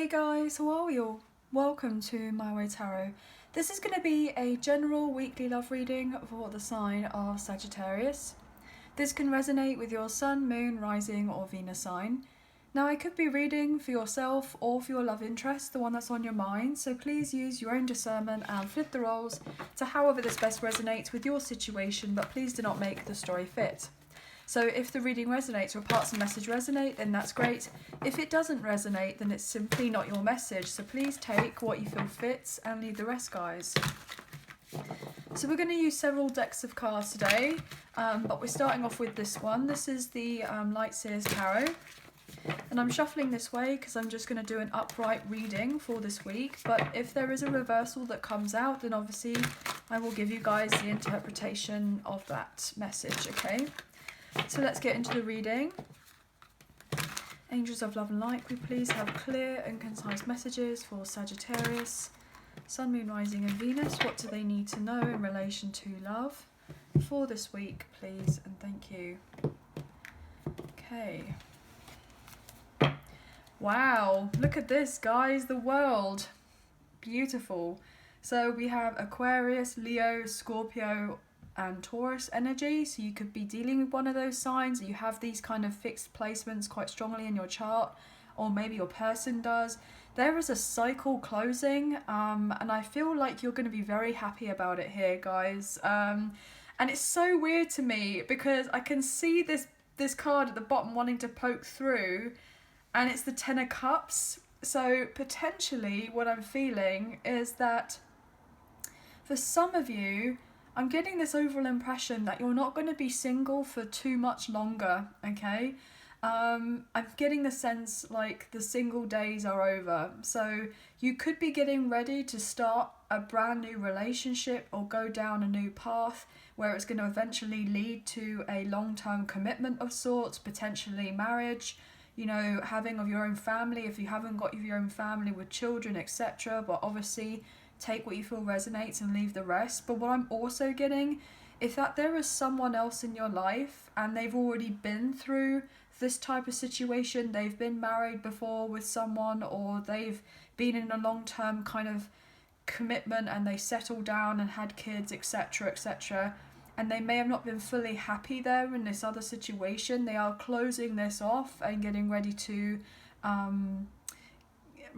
Hey guys, how are we all? Welcome to My Way Tarot. This is going to be a general weekly love reading for the sign of Sagittarius. This can resonate with your sun, moon, rising or Venus sign. Now I could be reading for yourself or for your love interest, the one that's on your mind, so please use your own discernment and flip the roles to however this best resonates with your situation, but please do not make the story fit. So if the reading resonates or parts of the message resonate, then that's great. If it doesn't resonate, then it's simply not your message. So please take what you feel fits and leave the rest, guys. So we're going to use several decks of cards today, but we're starting off with this one. This is the Light Seer's Tarot. And I'm shuffling this way because I'm just going to do an upright reading for this week. But if there is a reversal that comes out, then obviously I will give you guys the interpretation of that message, okay? So let's get into the reading. Angels of love and light, we please have clear and concise messages for Sagittarius, Sun, Moon, Rising and Venus. What do they need to know in relation to love for this week, please, and thank you. Okay. Wow, look at this, guys, the world. Beautiful. So we have Aquarius, Leo, Scorpio and Taurus energy, so you could be dealing with one of those signs. You have these kind of fixed placements quite strongly in your chart, or maybe your person does. There is a cycle closing, and I feel like you're going to be very happy about it here, guys. And it's so weird to me because I can see this card at the bottom wanting to poke through, and it's the Ten of Cups. So potentially what I'm feeling is that for some of you, I'm getting this overall impression that you're not going to be single for too much longer, okay? I'm getting the sense like the single days are over. So you could be getting ready to start a brand new relationship or go down a new path where it's going to eventually lead to a long-term commitment of sorts, potentially marriage, you know, having of your own family if you haven't got your own family with children, etc. But obviously take what you feel resonates and leave the rest. But what I'm also getting is that there is someone else in your life and they've already been through this type of situation. They've been married before with someone, or they've been in a long-term kind of commitment and they settled down and had kids, etc, etc, and they may have not been fully happy there in this other situation. They are closing this off and getting ready to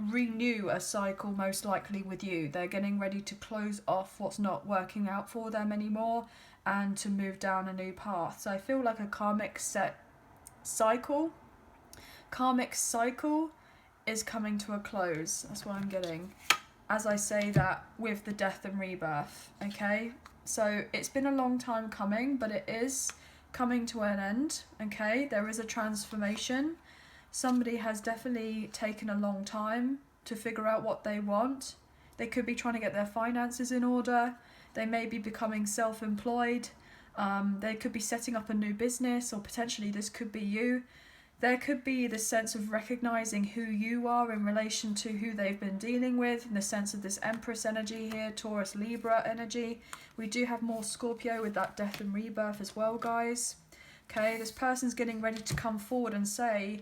renew a cycle, most likely with you. They're getting ready to close off what's not working out for them anymore and to move down a new path. So I feel like a karmic cycle is coming to a close. That's what I'm getting as I say that with the death and rebirth, okay? So it's been a long time coming, but it is coming to an end, okay? There is a transformation. Somebody has definitely taken a long time to figure out what they want. They could be trying to get their finances in order. They may be becoming self-employed. They could be setting up a new business, or potentially this could be you. There could be the sense of recognizing who you are in relation to who they've been dealing with, in the sense of this Empress energy here, Taurus, Libra energy. We do have more Scorpio with that death and rebirth as well, guys. Okay, this person's getting ready to come forward and say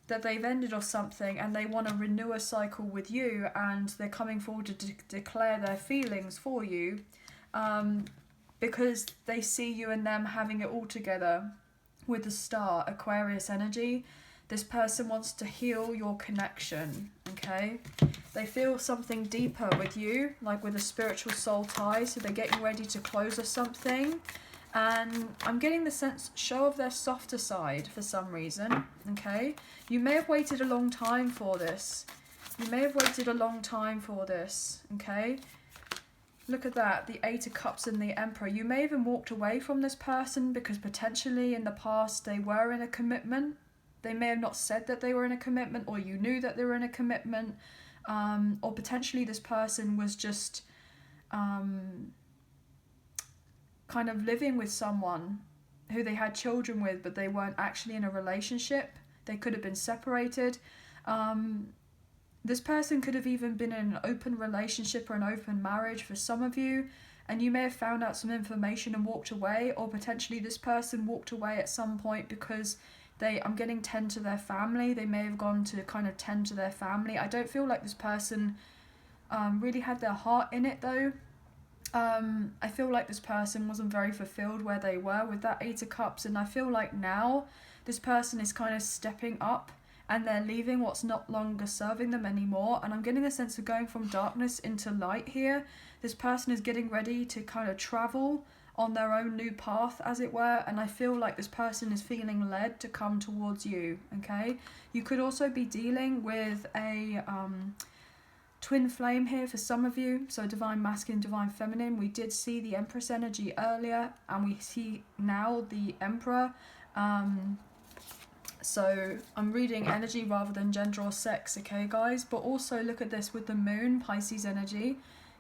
that they've ended off something and they want to renew a cycle with you, and they're coming forward to declare their feelings for you because they see you and them having it all together with the Star, Aquarius energy. This person wants to heal your connection, okay? They feel something deeper with you, like with a spiritual soul tie, so they're getting ready to close off something. And I'm getting the sense show of their softer side for some reason, okay? You may have waited a long time for this. Okay? Look at that, the Eight of Cups and the Emperor. You may have even walked away from this person because potentially in the past they were in a commitment. They may have not said that they were in a commitment, or you knew that they were in a commitment. Or potentially this person was just kind of living with someone who they had children with, but they weren't actually in a relationship. They could have been separated. This person could have even been in an open relationship or an open marriage for some of you, and you may have found out some information and walked away, or potentially this person walked away at some point because I'm getting tend to their family. They may have gone to kind of tend to their family. I don't feel like this person really had their heart in it though. I feel like this person wasn't very fulfilled where they were with that Eight of Cups, and I feel like now this person is kind of stepping up and they're leaving what's not longer serving them anymore. And I'm getting a sense of going from darkness into light here. This person is getting ready to kind of travel on their own new path, as it were, and I feel like this person is feeling led to come towards you, okay? You could also be dealing with a twin flame here for some of you, so divine masculine, divine feminine. We did see the Empress energy earlier, and we see now the Emperor. So I'm reading energy rather than gender or sex, okay guys? But also look at this with the Moon, Pisces energy.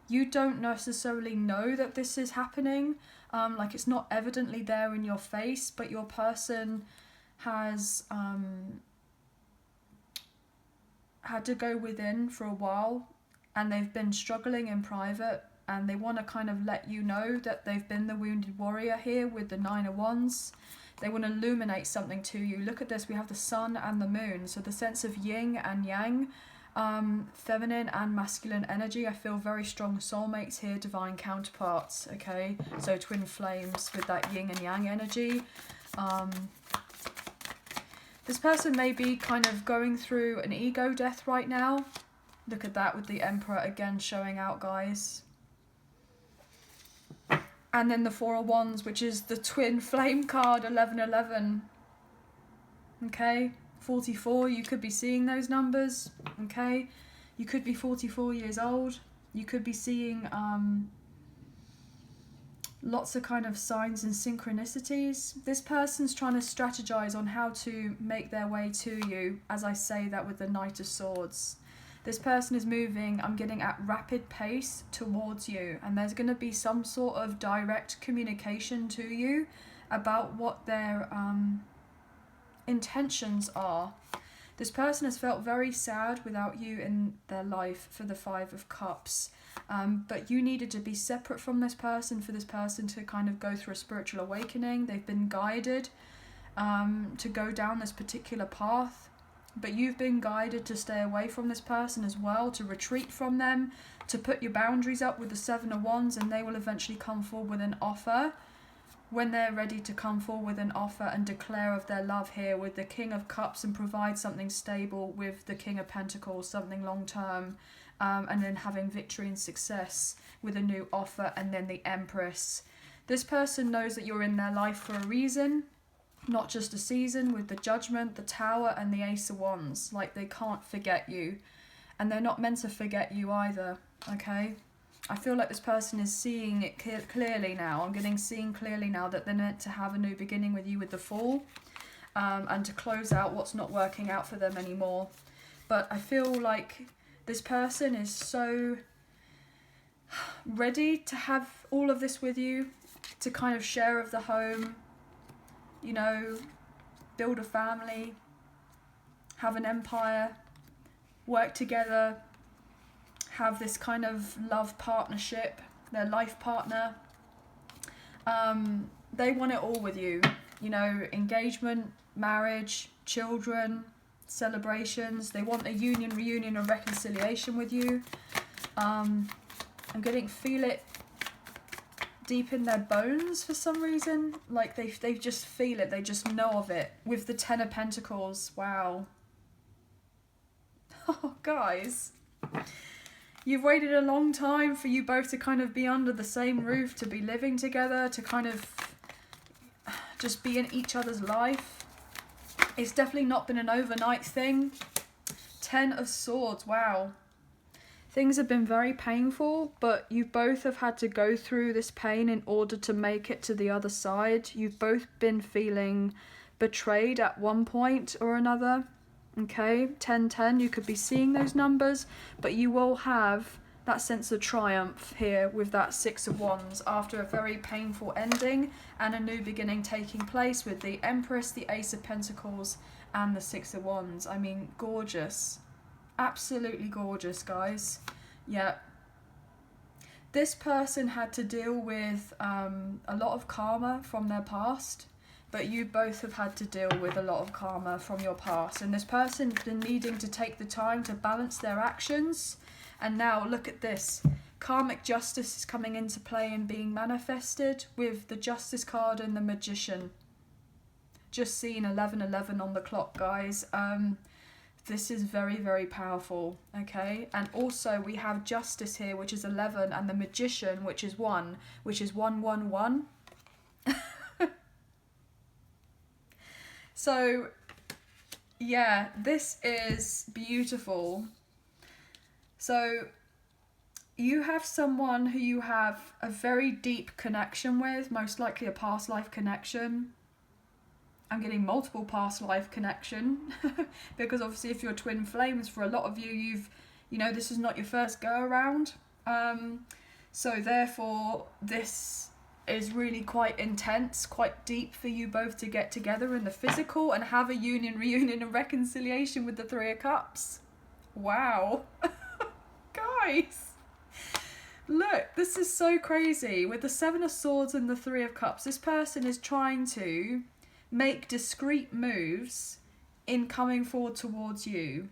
You don't necessarily know that this is happening, like it's not evidently there in your face, but your person has had to go within for a while, and they've been struggling in private, and they want to kind of let you know that they've been the wounded warrior here with the Nine of Wands. They want to illuminate something to you. Look at this, we have the Sun and the Moon, so the sense of yin and yang, feminine and masculine energy. I feel very strong soulmates here, divine counterparts, okay? So twin flames with that yin and yang energy. This person may be kind of going through an ego death right now. Look at that with the Emperor again showing out, guys. And then the Four of Wands, which is the twin flame card, 1111. Okay, 44, you could be seeing those numbers, okay? You could be 44 years old. You could be seeing lots of kind of signs and synchronicities. This person's trying to strategize on how to make their way to you, as I say that with the Knight of Swords. This person is moving, I'm getting at rapid pace towards you, and there's going to be some sort of direct communication to you about what their intentions are. This person has felt very sad without you in their life for the Five of Cups, but you needed to be separate from this person for this person to kind of go through a spiritual awakening. They've been guided to go down this particular path, but you've been guided to stay away from this person as well, to retreat from them, to put your boundaries up with the Seven of Wands, and they will eventually come forward with an offer when they're ready to come forward with an offer and declare of their love here with the King of Cups, and provide something stable with the King of Pentacles, something long term, and then having victory and success with a new offer, and then the Empress. This person knows that you're in their life for a reason, not just a season, with the Judgment, the Tower, and the Ace of Wands. Like, they can't forget you, and they're not meant to forget you either, okay? I feel like this person is seeing it clearly now. I'm seeing clearly now that they're meant to have a new beginning with you with the Fool, and to close out what's not working out for them anymore. But I feel like this person is so ready to have all of this with you, to kind of share of the home, you know, build a family, have an empire, work together, have this kind of love partnership, their life partner. They want it all with you, you know, engagement, marriage, children, celebrations. They want a union, reunion, and reconciliation with you. I'm feel it deep in their bones for some reason. Like they just feel it, they just know of it. With the Ten of Pentacles, wow. Oh, guys. You've waited a long time for you both to kind of be under the same roof, to be living together, to kind of just be in each other's life. It's definitely not been an overnight thing. Ten of Swords, wow. Things have been very painful, but you both have had to go through this pain in order to make it to the other side. You've both been feeling betrayed at one point or another. Okay, 10-10, you could be seeing those numbers, but you will have that sense of triumph here with that Six of Wands after a very painful ending and a new beginning taking place with the Empress, the Ace of Pentacles, and the Six of Wands. I mean, gorgeous. Absolutely gorgeous, guys. Yeah. This person had to deal with a lot of karma from their past. but you both have had to deal with a lot of karma from your past, and this person's been needing to take the time to balance their actions. And now look at this, karmic justice is coming into play and being manifested with the Justice card and the Magician. Just seen 11:11 on the clock, guys. This is very, very powerful, okay? And also we have Justice here, which is 11, and the Magician, which is 1, which is 111. So, yeah, this is beautiful. So, you have someone who you have a very deep connection with, most likely a past life connection. I'm getting multiple past life connection because obviously if you're twin flames, for a lot of you, this is not your first go around. So therefore, this is really quite intense, quite deep for you both to get together in the physical and have a union, reunion and reconciliation with the Three of Cups. Wow. Guys, look, this is so crazy. With the Seven of Swords and the Three of Cups, this person is trying to make discreet moves in coming forward towards you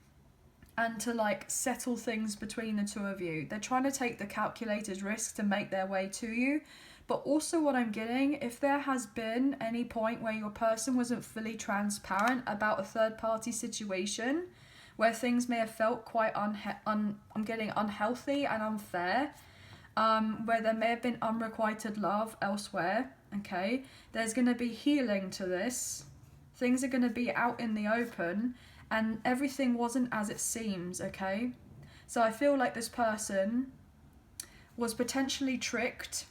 and to like settle things between the two of you. They're trying to take the calculated risk to make their way to you. But also what I'm getting, if there has been any point where your person wasn't fully transparent about a third party situation, where things may have felt quite I'm getting unhealthy and unfair, where there may have been unrequited love elsewhere, okay, there's going to be healing to this. Things are going to be out in the open and everything wasn't as it seems, okay? So I feel like this person was potentially tricked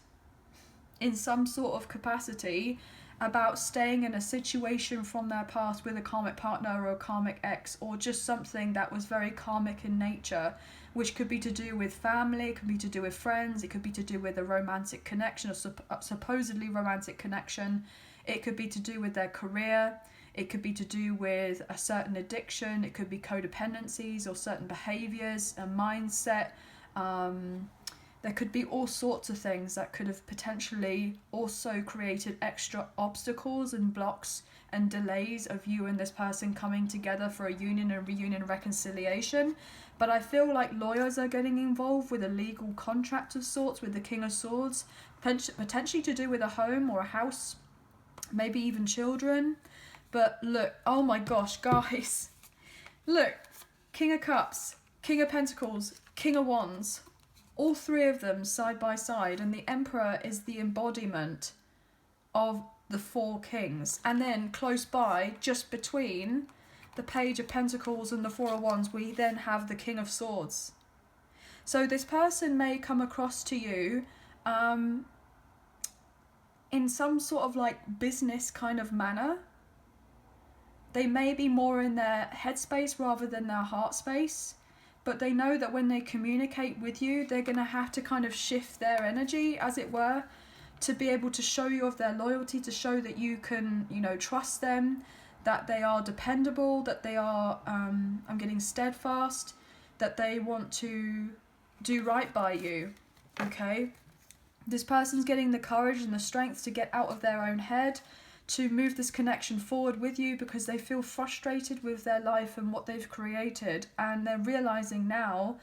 in some sort of capacity about staying in a situation from their past with a karmic partner or a karmic ex, or just something that was very karmic in nature, which could be to do with family, it could be to do with friends, it could be to do with a romantic connection, a supposedly romantic connection, it could be to do with their career, it could be to do with a certain addiction, it could be codependencies or certain behaviours, a mindset. There could be all sorts of things that could have potentially also created extra obstacles and blocks and delays of you and this person coming together for a union and reunion reconciliation. But I feel like lawyers are getting involved with a legal contract of sorts with the King of Swords, potentially to do with a home or a house, maybe even children. But look, oh my gosh, guys. Look, King of Cups, King of Pentacles, King of Wands. All three of them side by side, and the Emperor is the embodiment of the four kings. And then close by, just between the Page of Pentacles and the Four of Wands, we then have the King of Swords. So this person may come across to you in some sort of like business kind of manner. They may be more in their headspace rather than their heart space. But they know that when they communicate with you, they're going to have to kind of shift their energy, as it were, to be able to show you of their loyalty, to show that you can, trust them, that they are dependable, that they are, I'm getting steadfast, that they want to do right by you, okay? This person's getting the courage and the strength to get out of their own head, to move this connection forward with you because they feel frustrated with their life and what they've created, and they're realizing now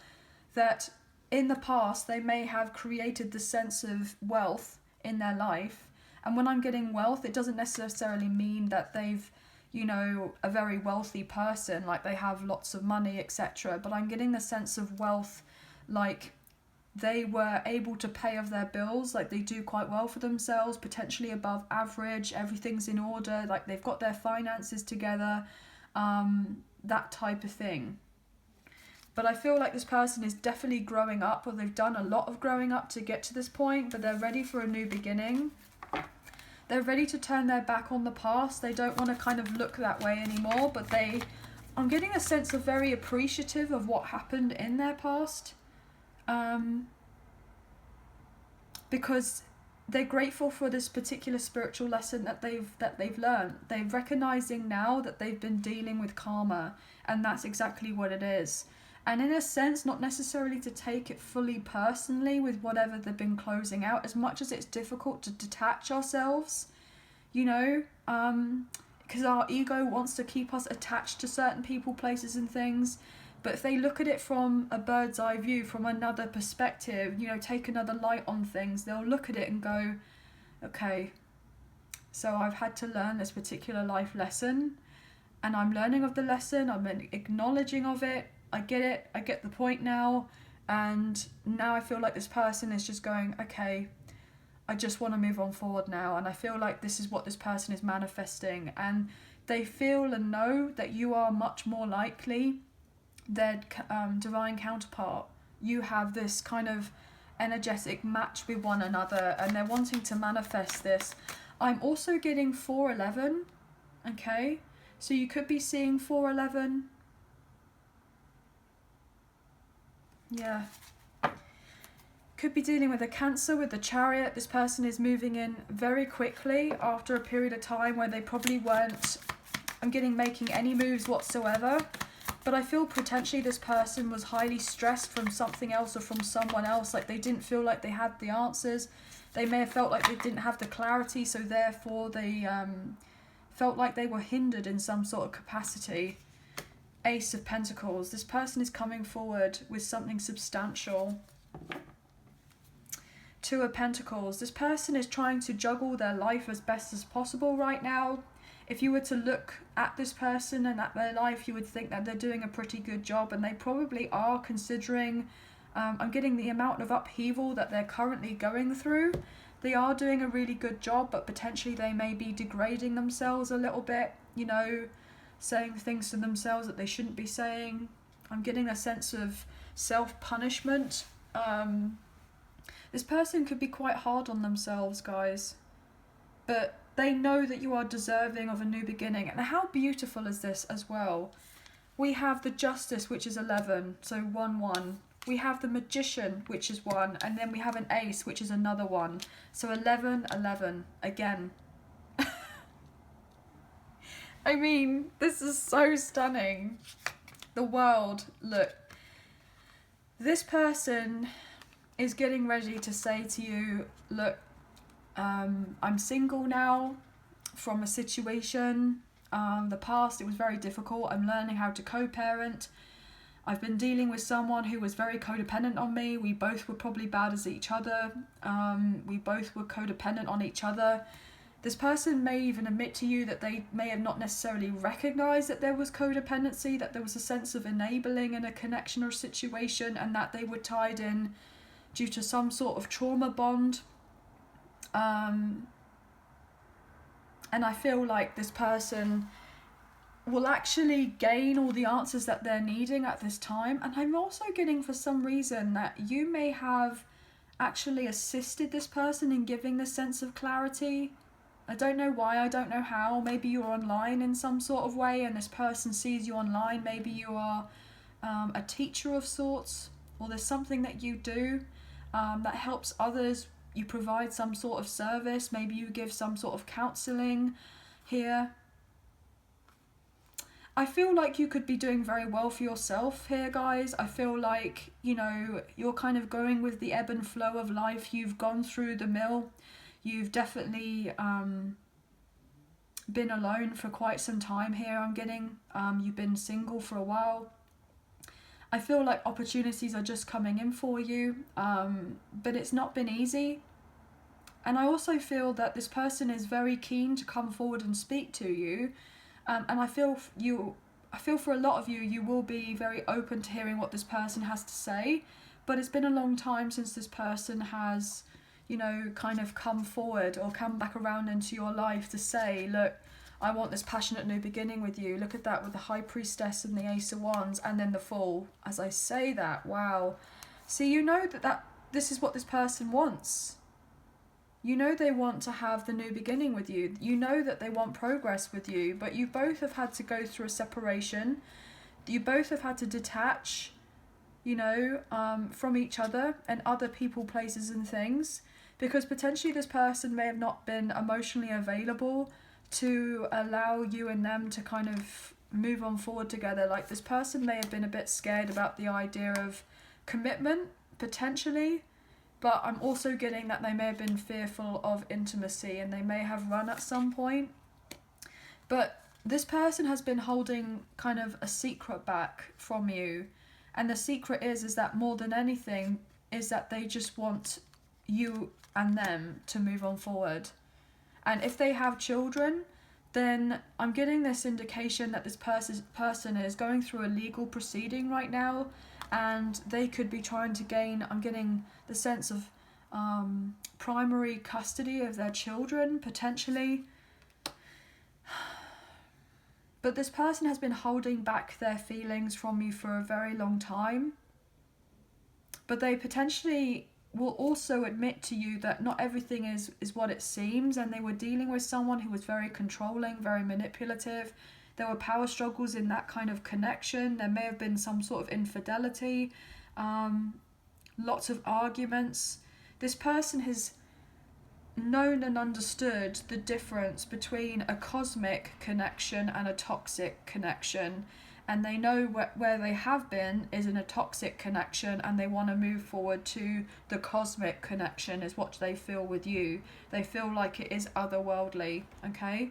that in the past they may have created the sense of wealth in their life. And when I'm getting wealth, it doesn't necessarily mean that they've a very wealthy person, like they have lots of money, etc. But I'm getting the sense of wealth, like they were able to pay off their bills, like they do quite well for themselves, potentially above average, everything's in order, like they've got their finances together, that type of thing. But I feel like this person is definitely growing up, or they've done a lot of growing up to get to this point, but they're ready for a new beginning. They're ready to turn their back on the past. They don't want to kind of look that way anymore, but I'm getting a sense of very appreciative of what happened in their past. Because they're grateful for this particular spiritual lesson that they've learned. They're recognizing now that they've been dealing with karma, and that's exactly what it is. And in a sense, not necessarily to take it fully personally with whatever they've been closing out, as much as it's difficult to detach ourselves, you know, because our ego wants to keep us attached to certain people, places and things. But if they look at it from a bird's eye view, from another perspective, you know, take another light on things, they'll look at it and go, okay, so I've had to learn this particular life lesson, and I'm learning of the lesson, I'm acknowledging of it, I get the point now, and now I feel like this person is just going, okay, I just want to move on forward now, and I feel like this is what this person is manifesting, and they feel and know that you are much more likely their divine counterpart. You have this kind of energetic match with one another, and they're wanting to manifest this. I'm also getting 411, okay? So you could be seeing 411. Yeah. Could be dealing with a Cancer with the Chariot. This person is moving in very quickly after a period of time where they probably weren't, I'm getting, making any moves whatsoever. But I feel potentially this person was highly stressed from something else or from someone else. Like they didn't feel like they had the answers. They may have felt like they didn't have the clarity, so therefore they felt like they were hindered in some sort of capacity. Ace of Pentacles. This person is coming forward with something substantial. Two of Pentacles. This person is trying to juggle their life as best as possible right now. If you were to look at this person and at their life, you would think that they're doing a pretty good job, and they probably are, considering I'm getting the amount of upheaval that they're currently going through. They are doing a really good job, but potentially they may be degrading themselves a little bit, you know, saying things to themselves that they shouldn't be saying. I'm getting a sense of self-punishment. This person could be quite hard on themselves, guys, but they know that you are deserving of a new beginning. And how beautiful is this as well? We have the Justice, which is 11, so 1-1. We have the Magician, which is 1, and then we have an Ace, which is another 1. So 11, 11, again. I mean, this is so stunning. The World, look. This person is getting ready to say to you, look, I'm single now from a situation. The past, it was very difficult. I'm learning how to co-parent. I've been dealing with someone who was very codependent on me. We both were probably bad as each other. We both were codependent on each other. This person may even admit to you that they may have not necessarily recognized that there was codependency, that there was a sense of enabling in a connection or situation, and that they were tied in due to some sort of trauma bond. And I feel like this person will actually gain all the answers that they're needing at this time. And I'm also getting, for some reason, that you may have actually assisted this person in giving this sense of clarity. I don't know why, I don't know how. Maybe you're online in some sort of way and this person sees you online. Maybe you are a teacher of sorts, or there's something that you do that helps others. You provide some sort of service. Maybe you give some sort of counselling here. I feel like you could be doing very well for yourself here, guys. I feel like, you know, you're kind of going with the ebb and flow of life. You've gone through the mill. You've definitely been alone for quite some time here, I'm getting. You've been single for a while. I feel like opportunities are just coming in for you, but it's not been easy. And I also feel that this person is very keen to come forward and speak to you. And I feel for a lot of you, you will be very open to hearing what this person has to say. But it's been a long time since this person has, you know, kind of come forward or come back around into your life to say, look, I want this passionate new beginning with you. Look at that with the High Priestess and the Ace of Wands and then the Fool. As I say that, wow. See, you know that this is what this person wants. You know they want to have the new beginning with you. You know that they want progress with you, but you both have had to go through a separation. You both have had to detach, you know, from each other and other people, places and things, because potentially this person may have not been emotionally available to allow you and them to kind of move on forward together. Like this person may have been a bit scared about the idea of commitment, potentially, but I'm also getting that they may have been fearful of intimacy and they may have run at some point. But this person has been holding kind of a secret back from you, and the secret is that more than anything is that they just want you and them to move on forward. And if they have children, then I'm getting this indication that this person is going through a legal proceeding right now, and they could be trying to gain, I'm getting the sense of primary custody of their children, potentially. But this person has been holding back their feelings from you for a very long time. But they potentially will also admit to you that not everything is what it seems, and they were dealing with someone who was very controlling, very manipulative. There were power struggles in that kind of connection. There may have been some sort of infidelity, lots of arguments. This person has known and understood the difference between a cosmic connection and a toxic connection, and they know where they have been is in a toxic connection, and they want to move forward to the cosmic connection is what they feel with you. They feel like it is otherworldly. Okay,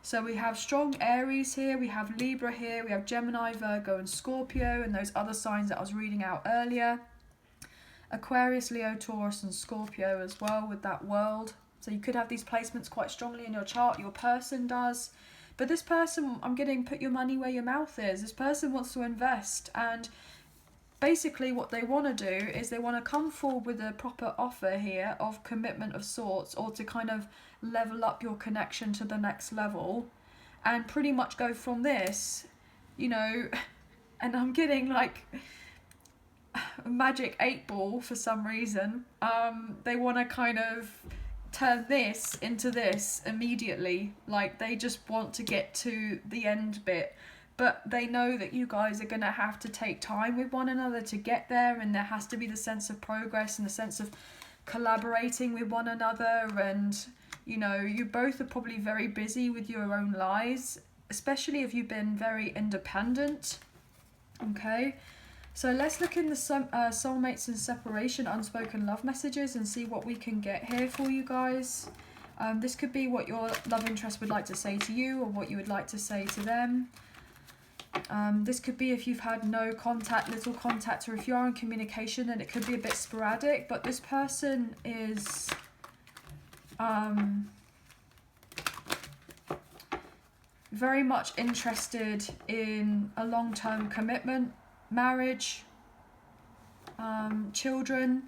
so we have strong Aries here, we have Libra here, we have Gemini, Virgo and Scorpio, and those other signs that I was reading out earlier. Aquarius, Leo, Taurus and Scorpio as well with that world. So you could have these placements quite strongly in your chart, your person does. But this person, I'm getting put your money where your mouth is. This person wants to invest, and basically what they want to do is they want to come forward with a proper offer here of commitment of sorts, or to kind of level up your connection to the next level and pretty much go from this, you know. And I'm getting like a magic 8-ball for some reason. They want to kind of turn this into this immediately. Like they just want to get to the end bit, but they know that you guys are going to have to take time with one another to get there, and there has to be the sense of progress and the sense of collaborating with one another. And you know, you both are probably very busy with your own lives, especially if you've been very independent. Okay, so let's look in the Soulmates in Separation unspoken love messages and see what we can get here for you guys. This could be what your love interest would like to say to you, or what you would like to say to them. This could be if you've had no contact, little contact, or if you are in communication, then it could be a bit sporadic. But this person is very much interested in a long-term commitment, marriage, children.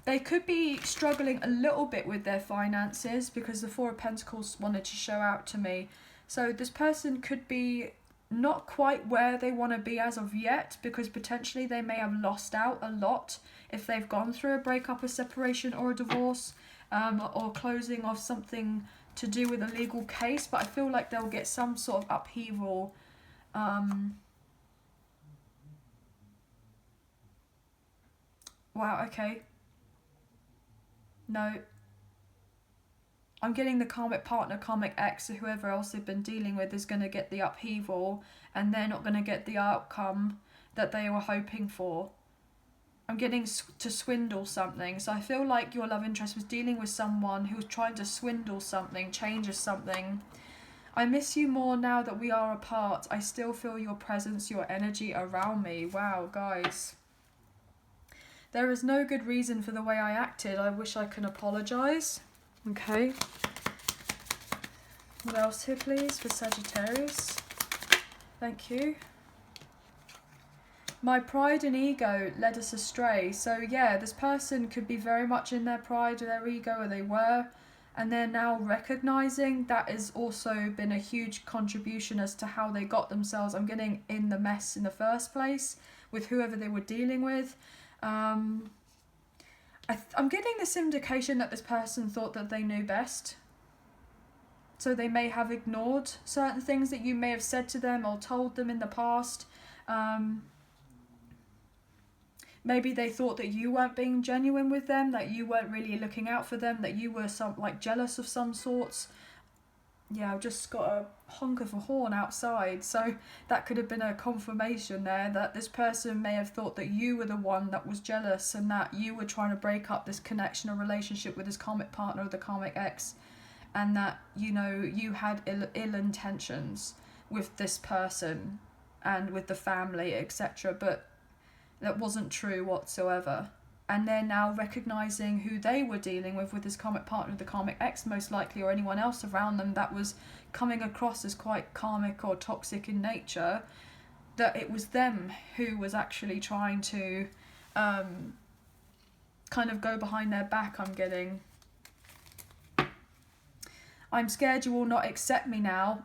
They could be struggling a little bit with their finances because the Four of Pentacles wanted to show out to me. So this person could be not quite where they want to be as of yet, because potentially they may have lost out a lot if they've gone through a breakup, a separation or a divorce, or closing of something to do with a legal case. But I feel like they'll get some sort of upheaval. Wow, okay. No. I'm getting the karmic partner, karmic ex, or whoever else they've been dealing with is going to get the upheaval, and they're not going to get the outcome that they were hoping for. I'm getting to swindle something. So I feel like your love interest was dealing with someone who was trying to swindle something, changes something. I miss you more now that we are apart. I still feel your presence, your energy around me. Wow, guys. There is no good reason for the way I acted. I wish I can apologise. Okay. What else here, please, for Sagittarius? Thank you. My pride and ego led us astray. So yeah, this person could be very much in their pride or their ego, or they were, and they're now recognising that has also been a huge contribution as to how they got themselves, I'm getting, in the mess in the first place with whoever they were dealing with. I'm getting this indication that this person thought that they knew best. So they may have ignored certain things that you may have said to them or told them in the past. Maybe they thought that you weren't being genuine with them, that you weren't really looking out for them, that you were jealous of some sorts. Yeah, I've just got a honk of a horn outside, so that could have been a confirmation there that this person may have thought that you were the one that was jealous and that you were trying to break up this connection or relationship with this karmic partner or the karmic ex, and that, you know, you had ill intentions with this person and with the family, etc., but that wasn't true whatsoever. And they're now recognizing who they were dealing with this karmic partner, the karmic ex most likely, or anyone else around them that was coming across as quite karmic or toxic in nature, that it was them who was actually trying to kind of go behind their back. I'm getting, I'm scared you will not accept me now.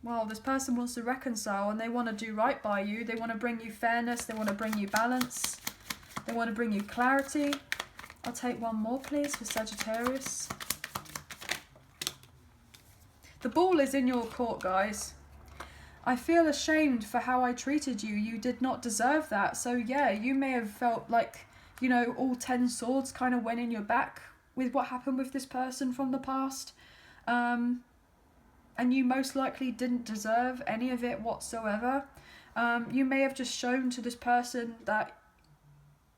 Well, this person wants to reconcile and they want to do right by you. They want to bring you fairness. They want to bring you balance. They want to bring you clarity. I'll take one more, please, for Sagittarius. The ball is in your court, guys. I feel ashamed for how I treated you. You did not deserve that. So, yeah, you may have felt like, you know, all 10 swords kind of went in your back with what happened with this person from the past. And you most likely didn't deserve any of it whatsoever. You may have just shown to this person that,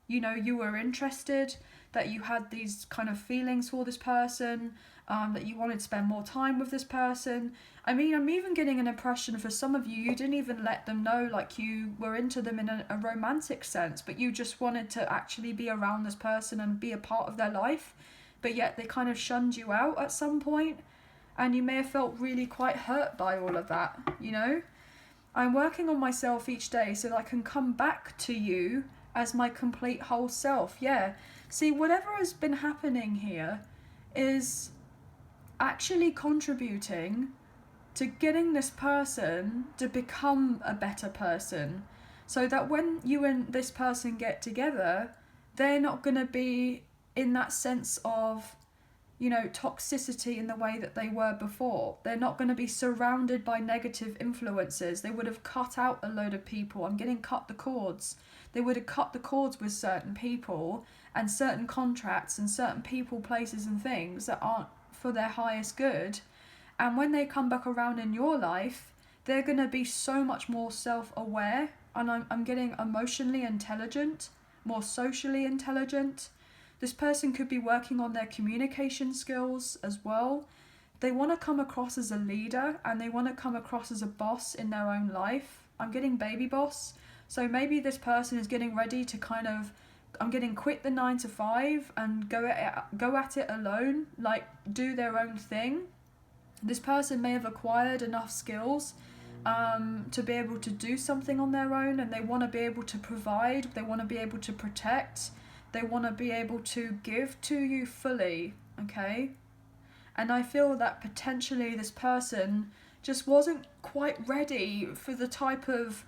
you know, you were interested, that you had these kind of feelings for this person, that you wanted to spend more time with this person. I mean, I'm even getting an impression for some of you, you didn't even let them know like you were into them in a romantic sense, but you just wanted to actually be around this person and be a part of their life, but yet they kind of shunned you out at some point, and you may have felt really quite hurt by all of that, you know? I'm working on myself each day so that I can come back to you as my complete whole self. Yeah. See, whatever has been happening here is actually contributing to getting this person to become a better person, so that when you and this person get together, they're not going to be in that sense of, you know, toxicity in the way that they were before. They're not going to be surrounded by negative influences. They would have cut out a load of people. I'm getting cut the cords. They would have cut the cords with certain people and certain contracts and certain people, places and things that aren't for their highest good. And when they come back around in your life, they're going to be so much more self-aware. And I'm getting emotionally intelligent, more socially intelligent. This person could be working on their communication skills as well. They want to come across as a leader and they want to come across as a boss in their own life. I'm getting baby boss. So maybe this person is getting ready to kind of, I'm getting quit the 9 to 5 and go at it alone, like do their own thing. This person may have acquired enough skills to be able to do something on their own, and they want to be able to provide, they want to be able to protect, they want to be able to give to you fully, okay? And I feel that potentially this person just wasn't quite ready for the type of,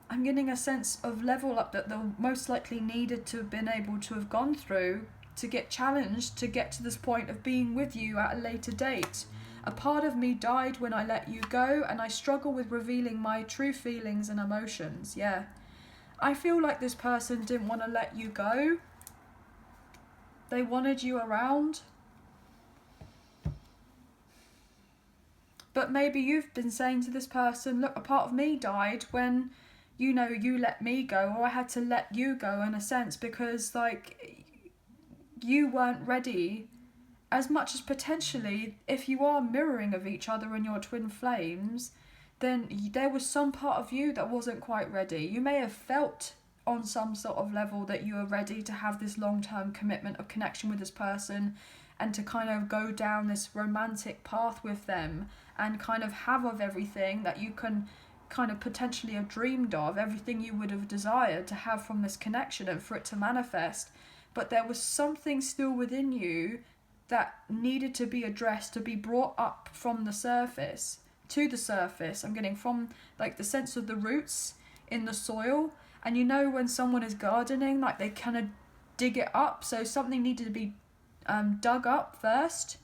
I'm getting a sense of level up that they'll most likely needed to have been able to have gone through to get challenged to get to this point of being with you at a later date. A part of me died when I let you go, and I struggle with revealing my true feelings and emotions. Yeah. I feel like this person didn't want to let you go. They wanted you around. But maybe you've been saying to this person, look, a part of me died when, you know, you let me go, or I had to let you go in a sense because, like, you weren't ready. As much as potentially, if you are mirroring of each other in your twin flames, then there was some part of you that wasn't quite ready. You may have felt on some sort of level that you are ready to have this long-term commitment of connection with this person and to kind of go down this romantic path with them and kind of have of everything that you can kind of potentially have dreamed of, everything you would have desired to have from this connection and for it to manifest. But there was something still within you that needed to be addressed, to be brought up from the surface to the surface. I'm getting from like the sense of the roots in the soil. And you know when someone is gardening, like they kind of dig it up. So something needed to be dug up first,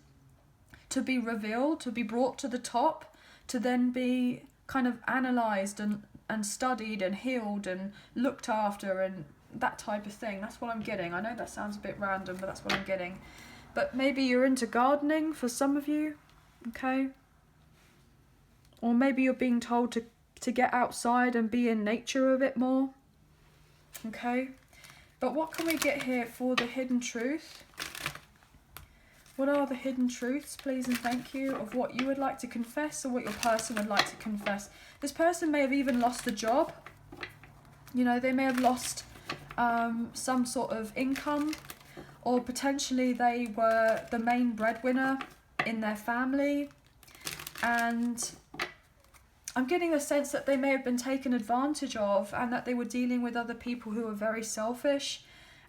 to be revealed, to be brought to the top, to then be kind of analysed and studied and healed and looked after and that type of thing. That's what I'm getting. I know that sounds a bit random, but that's what I'm getting. But maybe you're into gardening for some of you. Okay? Or maybe you're being told to get outside and be in nature a bit more. Okay? But what can we get here for the hidden truth? What are the hidden truths, please and thank you, of what you would like to confess or what your person would like to confess? This person may have even lost a job. You know, they may have lost some sort of income, or potentially they were the main breadwinner in their family, and I'm getting the sense that they may have been taken advantage of and that they were dealing with other people who were very selfish,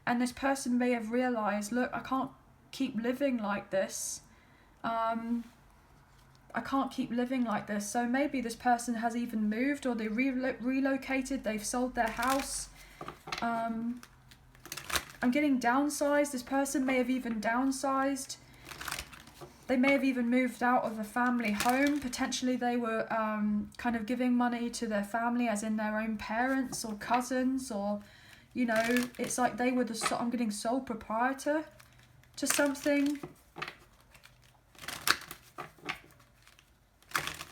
and this person may have realised, look, I can't keep living like this. I can't keep living like this. So maybe this person has even moved, or they relocated, they've sold their house. I'm getting downsized. This person may have even downsized. They may have even moved out of a family home. Potentially they were kind of giving money to their family, as in their own parents or cousins, or, you know, it's like they were I'm getting sole proprietor to something.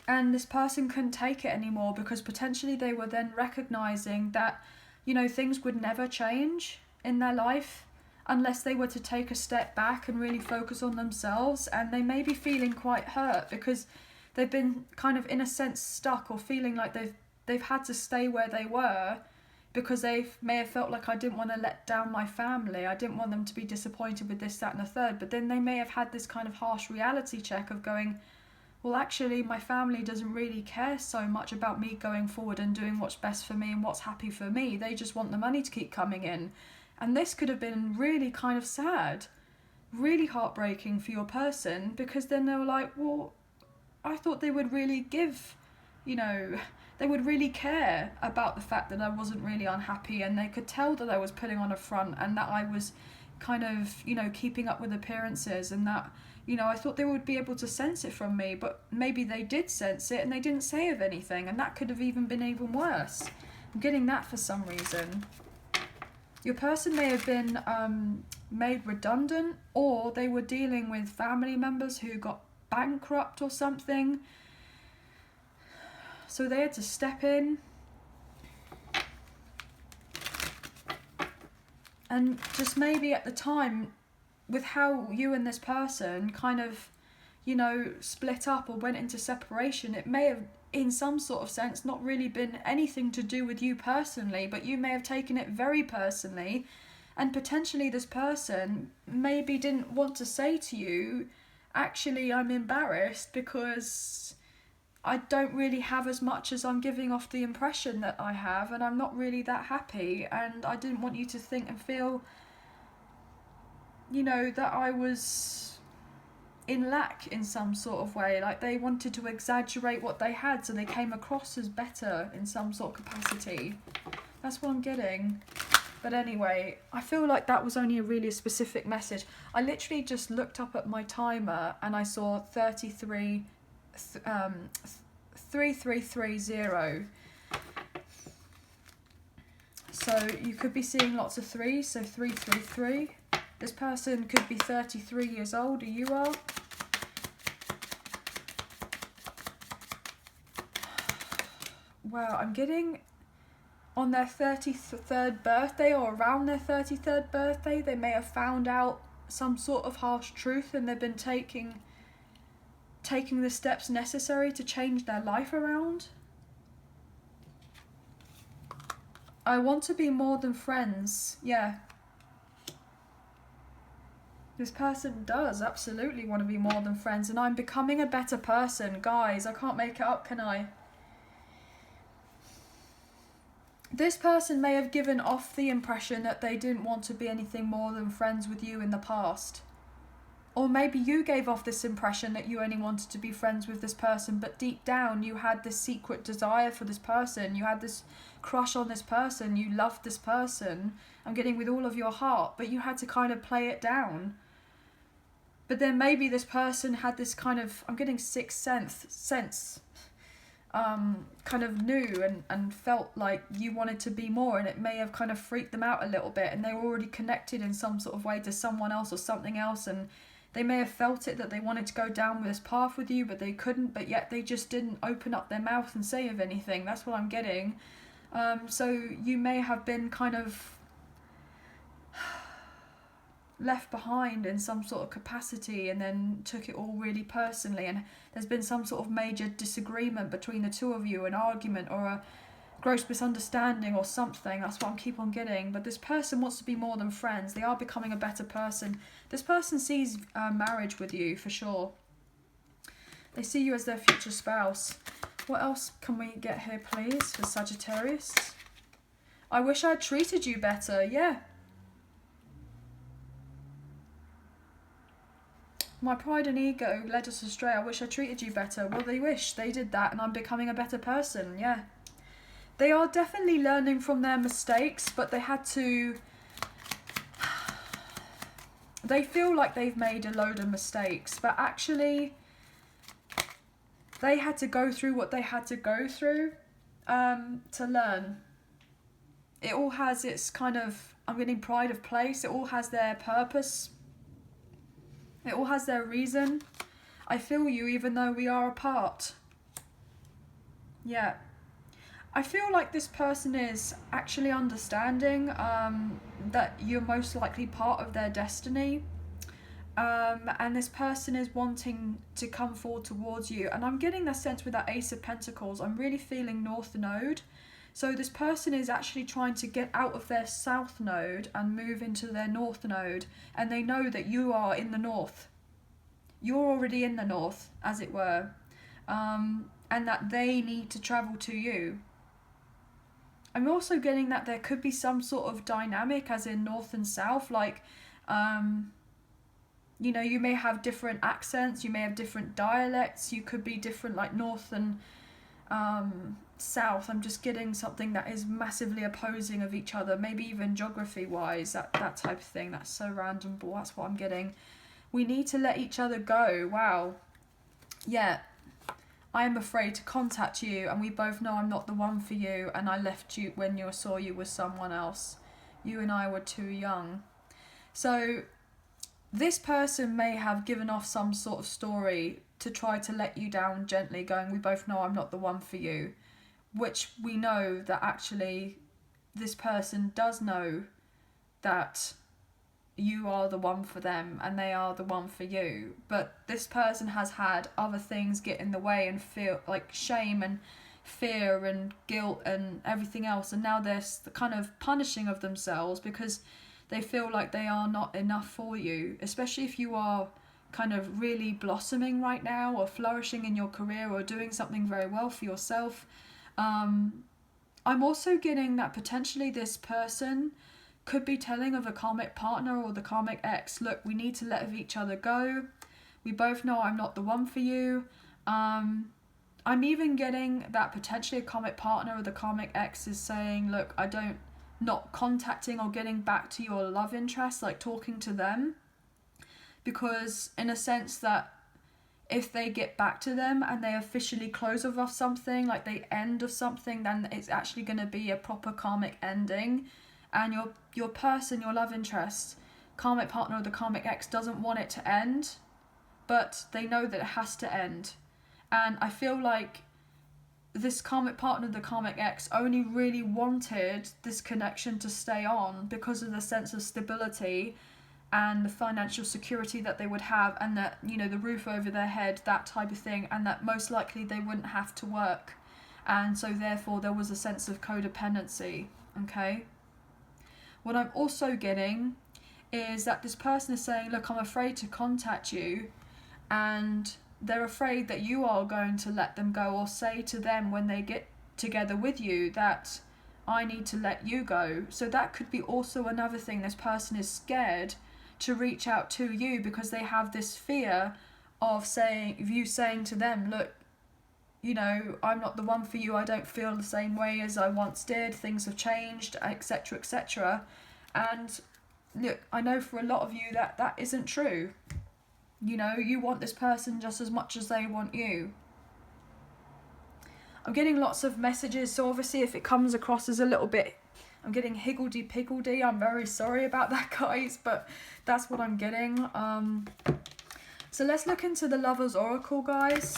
And this person couldn't take it anymore, because potentially they were then recognizing that, you know, things would never change in their life unless they were to take a step back and really focus on themselves. And they may be feeling quite hurt because they've been kind of, in a sense, stuck, or feeling like they've had to stay where they were because they may have felt like, I didn't want to let down my family. I didn't want them to be disappointed with this, that and the third. But then they may have had this kind of harsh reality check of going, well, actually, my family doesn't really care so much about me going forward and doing what's best for me and what's happy for me. They just want the money to keep coming in. And this could have been really kind of sad, really heartbreaking for your person, because then they were like, well, I thought they would really give, you know, they would really care about the fact that I wasn't really unhappy, and they could tell that I was putting on a front and that I was kind of, you know, keeping up with appearances, and that, you know, I thought they would be able to sense it from me, but maybe they did sense it and they didn't say of anything, and that could have even been even worse. I'm getting that for some reason. Your person may have been made redundant, or they were dealing with family members who got bankrupt or something. So they had to step in. And just maybe at the time, with how you and this person kind of, you know, split up or went into separation, it may have, in some sort of sense, not really been anything to do with you personally, but you may have taken it very personally, and potentially this person maybe didn't want to say to you, actually, I'm embarrassed because I don't really have as much as I'm giving off the impression that I have, and I'm not really that happy, and I didn't want you to think and feel, you know, that I was in lack in some sort of way. Like, they wanted to exaggerate what they had so they came across as better in some sort of capacity. That's what I'm getting. But anyway, I feel like that was only a really specific message. I literally just looked up at my timer and I saw 3330. So you could be seeing lots of threes, so 333. This person could be 33 years old, or you are. Wow, I'm getting on their 33rd birthday, or around their 33rd birthday, they may have found out some sort of harsh truth, and they've been taking the steps necessary to change their life around. I want to be more than friends. Yeah. This person does absolutely want to be more than friends, and I'm becoming a better person. Guys, I can't make it up, can I? This person may have given off the impression that they didn't want to be anything more than friends with you in the past. Or maybe you gave off this impression that you only wanted to be friends with this person, but deep down you had this secret desire for this person. You had this crush on this person. You loved this person. I'm getting with all of your heart, but you had to kind of play it down. But then maybe this person had this kind of, I'm getting sixth sense, kind of knew and felt like you wanted to be more, and it may have kind of freaked them out a little bit, and they were already connected in some sort of way to someone else or something else, and They may have felt it that they wanted to go down this path with you, but they couldn't, but yet they just didn't open up their mouth and say of anything. That's what I'm getting. So you may have been kind of left behind in some sort of capacity and then took it all really personally, and there's been some sort of major disagreement between the two of you, an argument or a gross misunderstanding or something. That's what I keep on getting. But this person wants to be more than friends. They are becoming a better person. This person sees marriage with you for sure. They see you as their future spouse. What else can we get here, please, for Sagittarius? I wish I had treated you better. Yeah. My pride and ego led us astray. I wish I treated you better. Well, they wish they did that, and I'm becoming a better person. Yeah. They are definitely learning from their mistakes, but they had to... They feel like they've made a load of mistakes, but actually they had to go through what they had to go through to learn. It all has its kind of... I'm getting pride of place. It all has their purpose. It all has their reason. I feel you even though we are apart. Yeah. I feel like this person is actually understanding that you're most likely part of their destiny. And this person is wanting to come forward towards you. And I'm getting that sense with that Ace of Pentacles. I'm really feeling North Node. So this person is actually trying to get out of their South Node and move into their North Node. And they know that you are in the North. You're already in the North, as it were. And that they need to travel to you. I'm also getting that there could be some sort of dynamic, as in North and South. Like, you know, you may have different accents. You may have different dialects. You could be different, like North and South. I'm just getting something that is massively opposing of each other. Maybe even geography-wise, that type of thing. That's so random, but that's what I'm getting. We need to let each other go. Wow. Yeah. I am afraid to contact you, and we both know I'm not the one for you, and I left you when you saw you with someone else. You and I were too young. So this person may have given off some sort of story to try to let you down gently, going, we both know I'm not the one for you, which we know that actually this person does know that you are the one for them and they are the one for you. But this person has had other things get in the way and feel like shame and fear and guilt and everything else, and now they're kind of punishing of themselves because they feel like they are not enough for you, especially if you are kind of really blossoming right now or flourishing in your career or doing something very well for yourself. I'm also getting that potentially this person could be telling of a karmic partner or the karmic ex, look, we need to let each other go. We both know I'm not the one for you. I'm even getting that potentially a karmic partner or the karmic ex is saying, look, not contacting or getting back to your love interest, like talking to them. Because in a sense that if they get back to them and they officially close off something, like they end of something, then it's actually going to be a proper karmic ending. And your person, your love interest, karmic partner or the karmic ex doesn't want it to end, but they know that it has to end. And I feel like this karmic partner, the karmic ex, only really wanted this connection to stay on because of the sense of stability and the financial security that they would have, and that, you know, the roof over their head, that type of thing, and that most likely they wouldn't have to work. And so therefore there was a sense of codependency, okay? What I'm also getting is that this person is saying, look, I'm afraid to contact you, and they're afraid that you are going to let them go or say to them when they get together with you that I need to let you go. So that could be also another thing. This person is scared to reach out to you because they have this fear of you saying to them, look, you know, I'm not the one for you, I don't feel the same way as I once did, things have changed, etc., etc. And look, I know for a lot of you that isn't true. You know, you want this person just as much as they want you. I'm getting lots of messages, so obviously if it comes across as a little bit, I'm getting higgledy-piggledy, I'm very sorry about that, guys, but that's what I'm getting. So let's look into the Lover's Oracle, guys,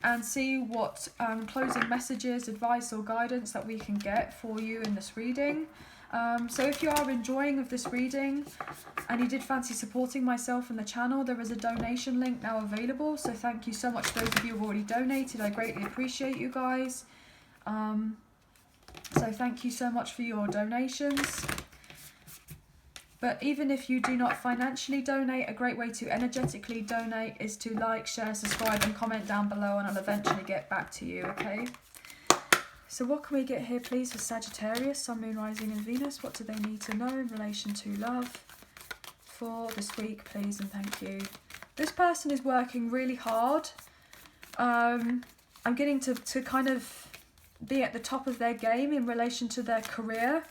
and see what closing messages, advice or guidance that we can get for you in this reading. So if you are enjoying of this reading and you did fancy supporting myself and the channel, there is a donation link now available. So thank you so much to those of you who have already donated. I greatly appreciate you guys. So thank you so much for your donations. But even if you do not financially donate, a great way to energetically donate is to like, share, subscribe and comment down below, and I'll eventually get back to you, okay? So what can we get here, please, for Sagittarius, Sun, Moon, Rising and Venus? What do they need to know in relation to love for this week, please, and thank you. This person is working really hard. I'm getting to kind of be at the top of their game in relation to their career,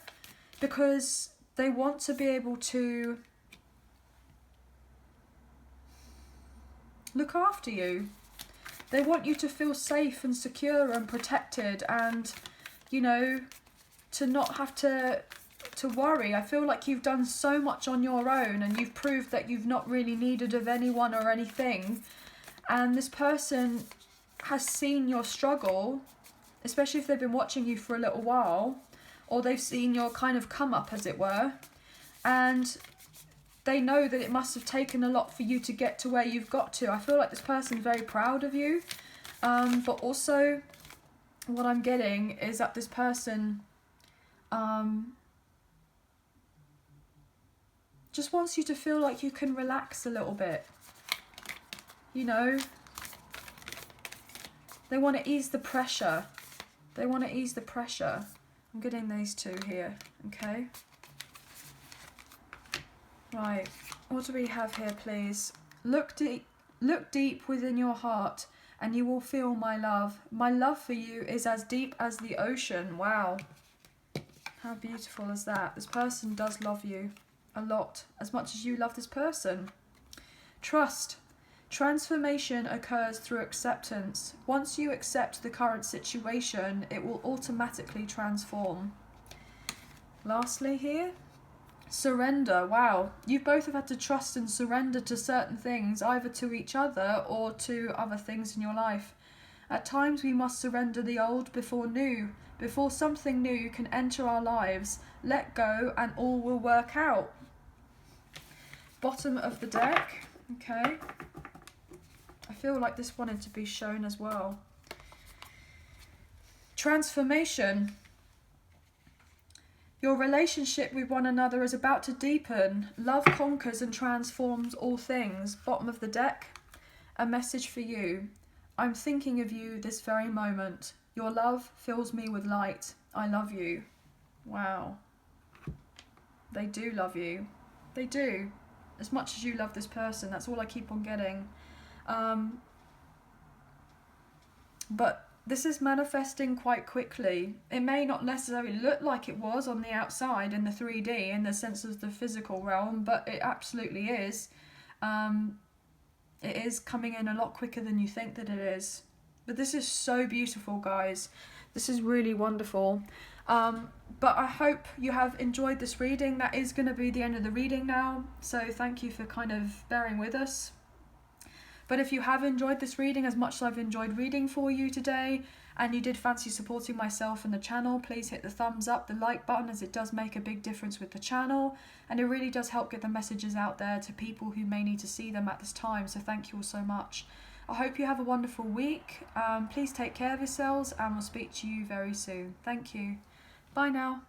because they want to be able to look after you. They want you to feel safe and secure and protected, and, you know, to not have to worry. I feel like you've done so much on your own and you've proved that you've not really needed of anyone or anything. And this person has seen your struggle, especially if they've been watching you for a little while, or they've seen your kind of come up, as it were. And they know that it must have taken a lot for you to get to where you've got to. I feel like this person's very proud of you. But also what I'm getting is that this person just wants you to feel like you can relax a little bit. You know, they want to ease the pressure. They want to ease the pressure. I'm getting these two here, okay? Right, what do we have here, please? Look deep within your heart and you will feel my love. My love for you is as deep as the ocean. Wow. How beautiful is that? This person does love you a lot, as much as you love this person. Trust. Transformation occurs through acceptance. Once you accept the current situation, it will automatically transform. Lastly here, surrender. Wow, you both have had to trust and surrender to certain things, either to each other or to other things in your life. At times we must surrender the old before new. Before something new can enter our lives, let go and all will work out. Bottom of the deck, okay. I feel like this wanted to be shown as well. Transformation. Your relationship with one another is about to deepen. Love conquers and transforms all things. Bottom of the deck, a message for you. I'm thinking of you this very moment. Your love fills me with light. I love you. Wow. They do love you. They do. As much as you love this person, that's all I keep on getting. But this is manifesting quite quickly. It may not necessarily look like it was on the outside in the 3D, in the sense of the physical realm, but it absolutely is. It is coming in a lot quicker than you think that it is. But this is so beautiful, guys. This is really wonderful. But I hope you have enjoyed this reading. That is going to be the end of the reading now. So thank you for kind of bearing with us. But if you have enjoyed this reading as much as I've enjoyed reading for you today, and you did fancy supporting myself and the channel, please hit the thumbs up, the like button, as it does make a big difference with the channel. And it really does help get the messages out there to people who may need to see them at this time. So thank you all so much. I hope you have a wonderful week. Please take care of yourselves and we'll speak to you very soon. Thank you. Bye now.